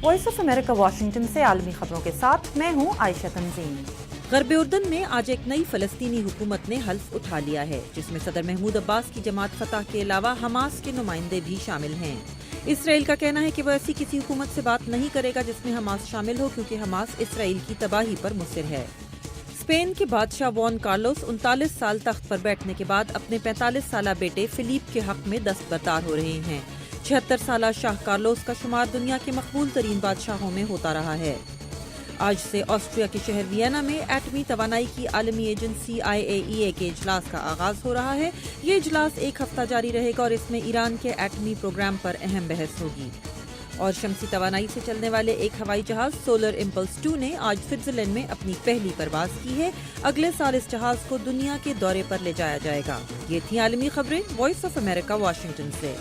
Voice of America Washington سے عالمی خبروں کے ساتھ میں ہوں عائشہ تنظیم۔ غرب اردن میں آج ایک نئی فلسطینی حکومت نے حلف اٹھا لیا ہے، جس میں صدر محمود عباس کی جماعت فتح کے علاوہ حماس کے نمائندے بھی شامل ہیں۔ اسرائیل کا کہنا ہے کہ وہ ایسی کسی حکومت سے بات نہیں کرے گا جس میں حماس شامل ہو، کیونکہ حماس اسرائیل کی تباہی پر مصر ہے۔ اسپین کے بادشاہ وان کارلوس 39 سال تخت پر بیٹھنے کے بعد اپنے 45 سالہ بیٹے فلیپ کے حق میں دستبردار ہو رہے ہیں۔ 76 سالہ شاہ کارلوس کا شمار دنیا کے مقبول ترین بادشاہوں میں ہوتا رہا ہے۔ آج سے آسٹریا کے شہر وینا میں ایٹمی توانائی کی عالمی ایجنسی IAEA کے اجلاس کا آغاز ہو رہا ہے۔ یہ اجلاس ایک ہفتہ جاری رہے گا اور اس میں ایران کے ایٹمی پروگرام پر اہم بحث ہوگی۔ اور شمسی توانائی سے چلنے والے ایک ہوائی جہاز سولر امپلس 2 نے آج سوئٹزرلینڈ میں اپنی پہلی پرواز کی ہے۔ اگلے سال اس جہاز کو دنیا کے دورے پر لے جایا جائے گا۔ یہ تھی عالمی خبریں وائس آف امریکہ واشنگٹن سے۔